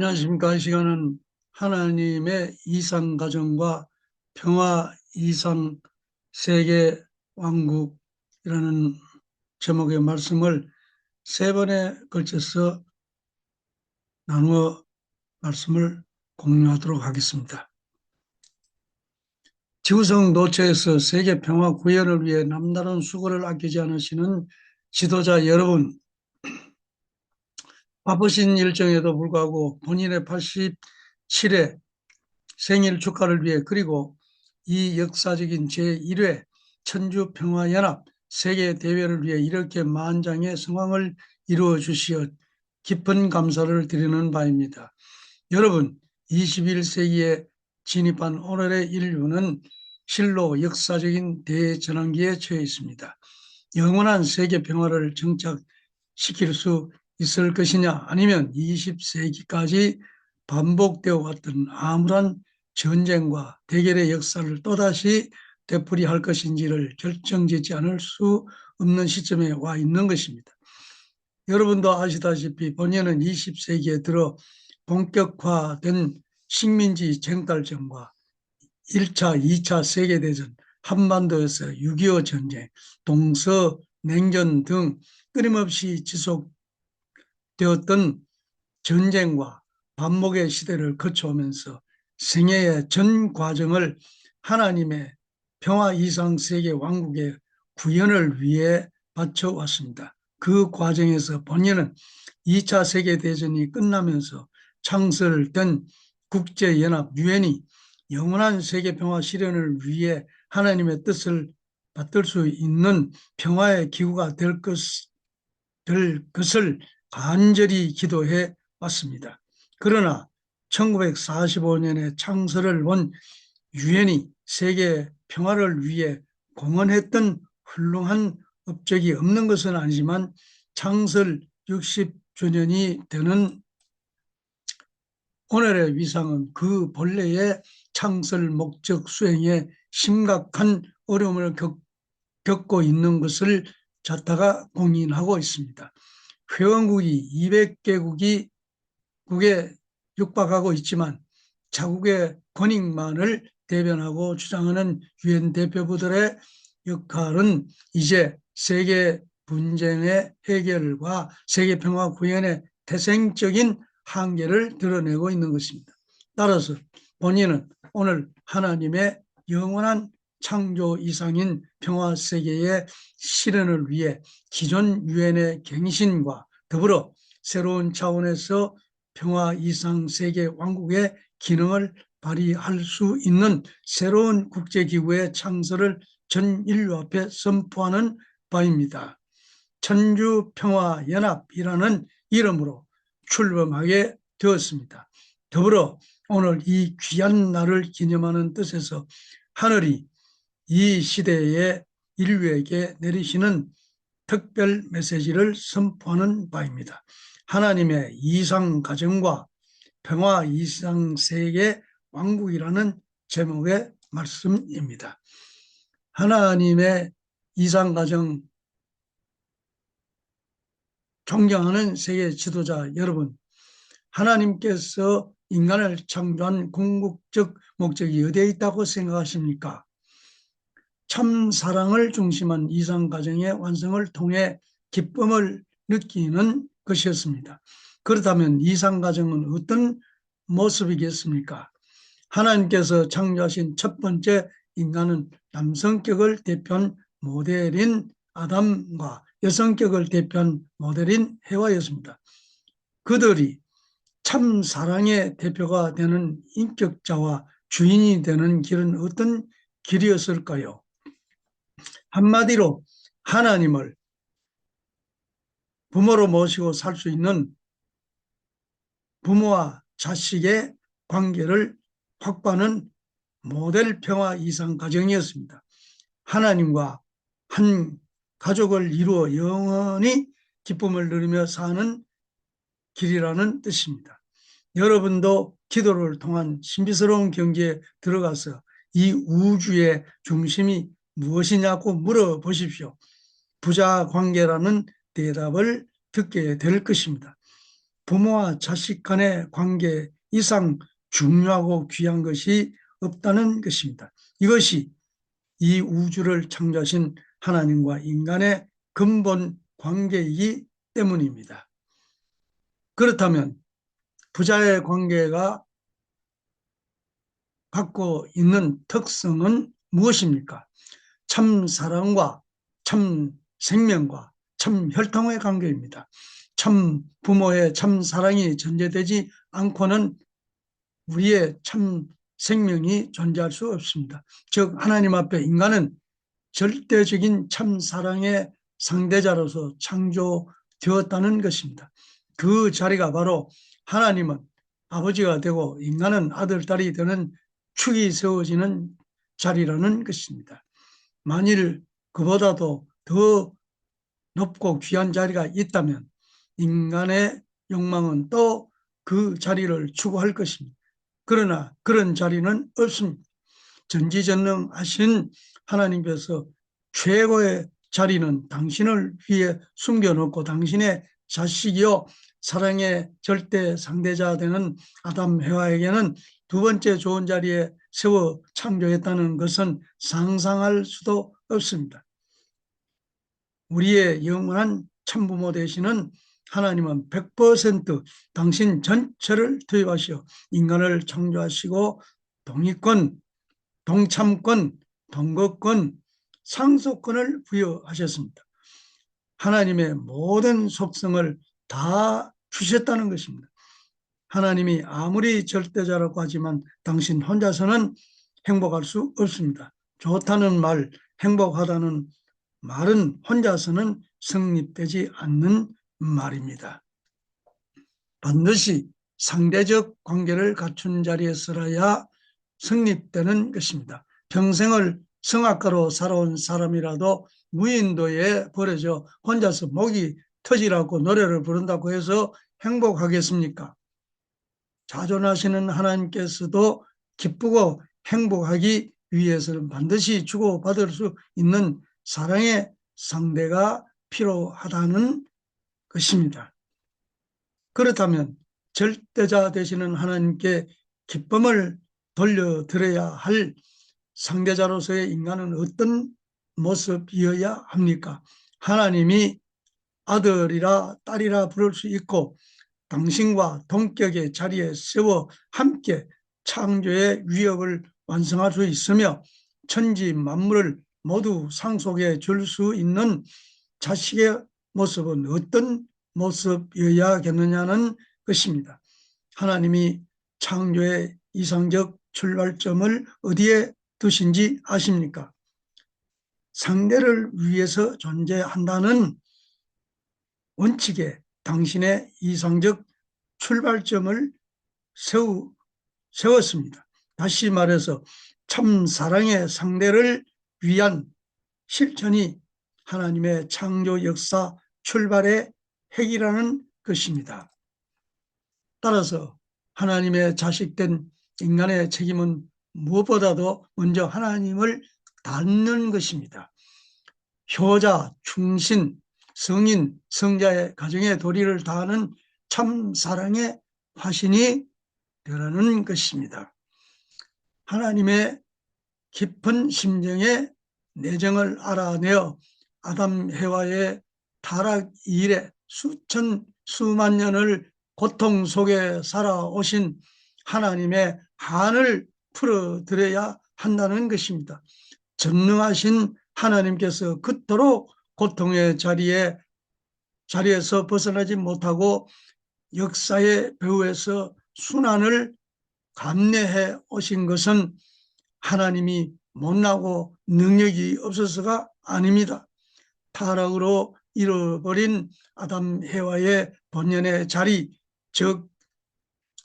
안녕하십니까. 이 시간은 하나님의 이상가정과 평화 이상 세계 왕국이라는 제목의 말씀을 세 번에 걸쳐서 나누어 말씀을 공유하도록 하겠습니다. 지구성 노처에서 세계 평화 구현을 위해 남다른 수고를 아끼지 않으시는 지도자 여러분, 바쁘신 일정에도 불구하고 본인의 87회 생일 축하를 위해, 그리고 이 역사적인 제1회 천주평화연합 세계대회를 위해 이렇게 만장의 성황을 이루어 주시어 깊은 감사를 드리는 바입니다. 여러분, 21세기에 진입한 오늘의 인류는 실로 역사적인 대전환기에 처해 있습니다. 영원한 세계 평화를 정착시킬 수 있을 것이냐, 아니면 20세기까지 반복되어 왔던 암울한 전쟁과 대결의 역사를 또다시 되풀이할 것인지를 결정짓지 않을 수 없는 시점에 와 있는 것입니다. 여러분도 아시다시피 본년은 20세기에 들어 본격화된 식민지 쟁탈전과 1차, 2차 세계대전, 한반도에서 6.25 전쟁, 동서냉전 등 끊임없이 지속되었던 전쟁과 반목의 시대를 거쳐오면서 생애의 전 과정을 하나님의 평화 이상 세계 왕국의 구현을 위해 바쳐왔습니다. 그 과정에서 본인은 2차 세계대전이 끝나면서 창설된 국제연합 유엔이 영원한 세계 평화 실현을 위해 하나님의 뜻을 받들 수 있는 평화의 기구가 될 것을 간절히 기도해 왔습니다. 그러나 1945년에 창설을 본 유엔이 세계 평화를 위해 공헌했던 훌륭한 업적이 없는 것은 아니지만 창설 60주년이 되는 오늘의 위상은 그 본래의 창설 목적 수행에 심각한 어려움을 겪고 있는 것을 자타가 공인하고 있습니다. 회원국이 200개국에 육박하고 있지만 자국의 권익만을 대변하고 주장하는 유엔 대표부들의 역할은 이제 세계 분쟁의 해결과 세계 평화 구현의 태생적인 한계를 드러내고 있는 것입니다. 따라서 본인은 오늘 하나님의 영원한 창조 이상인 평화 세계의 실현을 위해 기존 유엔의 갱신과 더불어 새로운 차원에서 평화 이상 세계 왕국의 기능을 발휘할 수 있는 새로운 국제기구의 창설을 전 인류 앞에 선포하는 바입니다. 천주평화연합이라는 이름으로 출범하게 되었습니다. 더불어 오늘 이 귀한 날을 기념하는 뜻에서 하늘이 이 시대의 인류에게 내리시는 특별 메시지를 선포하는 바입니다. 하나님의 이상 가정과 평화 이상 세계 왕국이라는 제목의 말씀입니다. 하나님의 이상 가정 존경하는 세계 지도자 여러분, 하나님께서 인간을 창조한 궁극적 목적이 어디에 있다고 생각하십니까? 참 사랑을 중심한 이상가정의 완성을 통해 기쁨을 느끼는 것이었습니다. 그렇다면 이상가정은 어떤 모습이겠습니까? 하나님께서 창조하신 첫 번째 인간은 남성격을 대표한 모델인 아담과 여성격을 대표한 모델인 해와였습니다. 그들이 참 사랑의 대표가 되는 인격자와 주인이 되는 길은 어떤 길이었을까요? 한마디로 하나님을 부모로 모시고 살 수 있는 부모와 자식의 관계를 확보하는 모델 평화 이상 가정이었습니다. 하나님과 한 가족을 이루어 영원히 기쁨을 누리며 사는 길이라는 뜻입니다. 여러분도 기도를 통한 신비스러운 경지에 들어가서 이 우주의 중심이 무엇이냐고 물어보십시오. 부자 관계라는 대답을 듣게 될 것입니다. 부모와 자식 간의 관계 이상 중요하고 귀한 것이 없다는 것입니다. 이것이 이 우주를 창조하신 하나님과 인간의 근본 관계이기 때문입니다. 그렇다면 부자의 관계가 갖고 있는 특성은 무엇입니까? 참 사랑과 참 생명과 참 혈통의 관계입니다. 참 부모의 참 사랑이 전제되지 않고는 우리의 참 생명이 존재할 수 없습니다. 즉 하나님 앞에 인간은 절대적인 참 사랑의 상대자로서 창조되었다는 것입니다. 그 자리가 바로 하나님은 아버지가 되고 인간은 아들, 딸이 되는 축이 세워지는 자리라는 것입니다. 만일 그보다도 더 높고 귀한 자리가 있다면 인간의 욕망은 또 그 자리를 추구할 것입니다. 그러나 그런 자리는 없습니다. 전지전능하신 하나님께서 최고의 자리는 당신을 위해 숨겨놓고 당신의 자식이요 사랑의 절대 상대자 되는 아담 해와에게는 두 번째 좋은 자리에 세워 창조했다는 것은 상상할 수도 없습니다. 우리의 영원한 참부모 되시는 하나님은 100% 당신 전체를 투입하시어 인간을 창조하시고 동의권, 동참권, 동거권, 상속권을 부여하셨습니다. 하나님의 모든 속성을 다 주셨다는 것입니다. 하나님이 아무리 절대자라고 하지만 당신 혼자서는 행복할 수 없습니다. 좋다는 말, 행복하다는 말은 혼자서는 성립되지 않는 말입니다. 반드시 상대적 관계를 갖춘 자리에서야 성립되는 것입니다. 평생을 성악가로 살아온 사람이라도 무인도에 버려져 혼자서 목이 터지라고 노래를 부른다고 해서 행복하겠습니까? 자존하시는 하나님께서도 기쁘고 행복하기 위해서는 반드시 주고받을 수 있는 사랑의 상대가 필요하다는 것입니다. 그렇다면 절대자 되시는 하나님께 기쁨을 돌려드려야 할 상대자로서의 인간은 어떤 모습이어야 합니까? 하나님이 아들이라 딸이라 부를 수 있고 당신과 동격의 자리에 세워 함께 창조의 위협을 완성할 수 있으며 천지 만물을 모두 상속해 줄 수 있는 자식의 모습은 어떤 모습이어야겠느냐는 것입니다. 하나님이 창조의 이상적 출발점을 어디에 두신지 아십니까? 상대를 위해서 존재한다는 원칙에 당신의 이상적 출발점을 세웠습니다. 다시 말해서 참 사랑의 상대를 위한 실천이 하나님의 창조 역사 출발의 핵이라는 것입니다. 따라서 하나님의 자식된 인간의 책임은 무엇보다도 먼저 하나님을 닮는 것입니다. 효자, 충신, 성인, 성자의 가정의 도리를 다하는 참 사랑의 화신이 되라는 것입니다. 하나님의 깊은 심정의 내정을 알아내어 아담 해와의 타락 이래 수만 년을 고통 속에 살아오신 하나님의 한을 풀어드려야 한다는 것입니다. 전능하신 하나님께서 그토록 고통의 자리에서 벗어나지 못하고 역사의 배후에서 순환을 감내해 오신 것은 하나님이 못나고 능력이 없어서가 아닙니다. 타락으로 잃어버린 아담 해와의 본연의 자리, 즉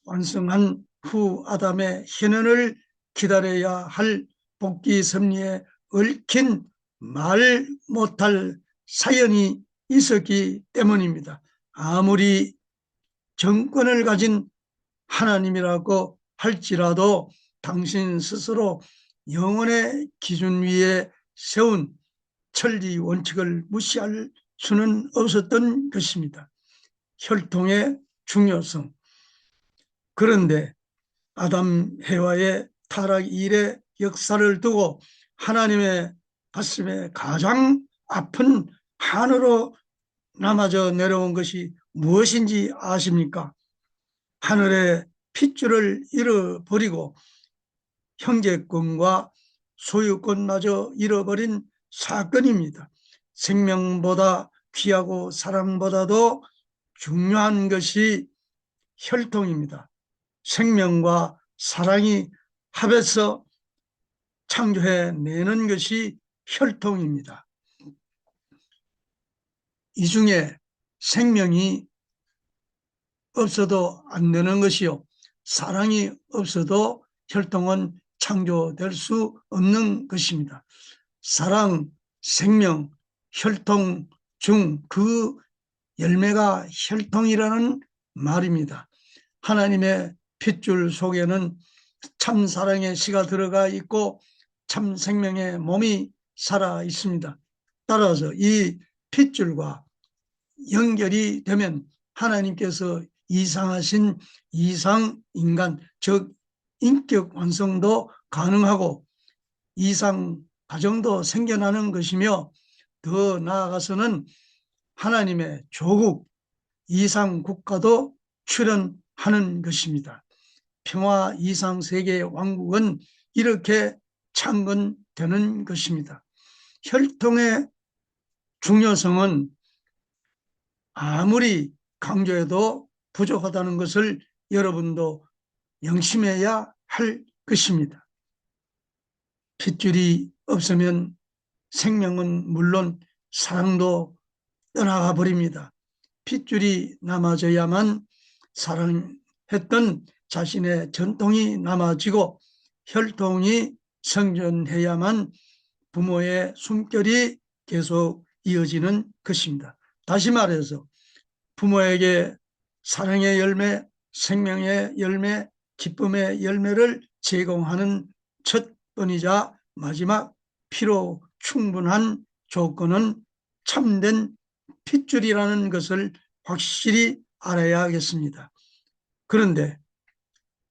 완성한 후 아담의 현현을 기다려야 할 복귀 섭리에 얽힌 말 못할 사연이 있었기 때문입니다. 아무리 정권을 가진 하나님이라고 할지라도 당신 스스로 영혼의 기준 위에 세운 천리 원칙을 무시할 수는 없었던 것입니다. 혈통의 중요성. 그런데 아담 해와의 타락 이래 역사를 두고 하나님의 가슴에 가장 아픈 한으로 남아져 내려온 것이 무엇인지 아십니까? 하늘의 핏줄을 잃어버리고 형제권과 소유권마저 잃어버린 사건입니다. 생명보다 귀하고 사랑보다도 중요한 것이 혈통입니다. 생명과 사랑이 합해서 창조해내는 것이 혈통입니다. 이 중에 생명이 없어도 안 되는 것이요, 사랑이 없어도 혈통은 창조될 수 없는 것입니다. 사랑, 생명, 혈통 중 그 열매가 혈통이라는 말입니다. 하나님의 핏줄 속에는 참 사랑의 씨가 들어가 있고 참 생명의 몸이 살아 있습니다. 따라서 이 핏줄과 연결이 되면 하나님께서 이상하신 이상인간, 즉 인격 완성도 가능하고 이상 가정도 생겨나는 것이며, 더 나아가서는 하나님의 조국, 이상 국가도 출현하는 것입니다. 평화 이상 세계의 왕국은 이렇게 창건되는 것입니다. 혈통의 중요성은 아무리 강조해도 부족하다는 것을 여러분도 명심해야 할 것입니다. 핏줄이 없으면 생명은 물론 사랑도 떠나가 버립니다. 핏줄이 남아져야만 사랑했던 자신의 전통이 남아지고 혈통이 생존해야만 부모의 숨결이 계속 이어지는 것입니다. 다시 말해서 부모에게 사랑의 열매, 생명의 열매, 기쁨의 열매를 제공하는 첫 번이자 마지막 필요 충분한 조건은 참된 핏줄이라는 것을 확실히 알아야겠습니다. 그런데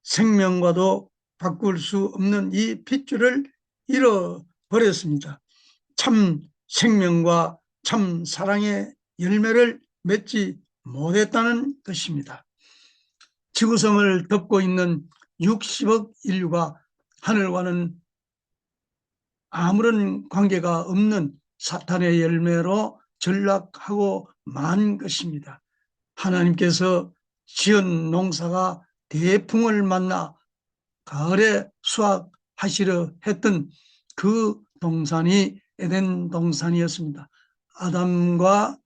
생명과도 바꿀 수 없는 이 핏줄을 잃어버렸습니다. 참 생명과 참 사랑의 열매를 맺지 못했다는 것입니다. 지구성을 덮고 있는 60억 인류가 하늘과는 아무런 관계가 없는 사탄의 열매로 전락하고 만 것입니다. 하나님께서 지은 농사가 대풍을 만나 가을에 수확하시려 했던 그 동산이 에덴 동산이었습니다. 아담과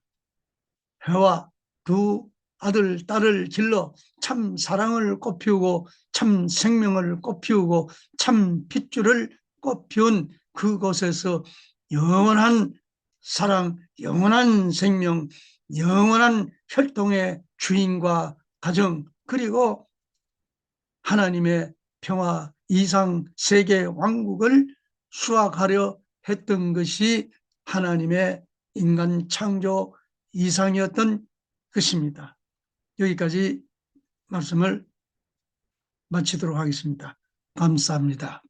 해와 두 아들, 딸을 길러 참 사랑을 꽃피우고 참 생명을 꽃피우고 참 핏줄을 꽃피운 그곳에서 영원한 사랑, 영원한 생명, 영원한 혈통의 주인과 가정, 그리고 하나님의 평화 이상 세계 왕국을 수확하려 했던 것이 하나님의 인간 창조 이상이었던 것입니다. 여기까지 말씀을 마치도록 하겠습니다. 감사합니다.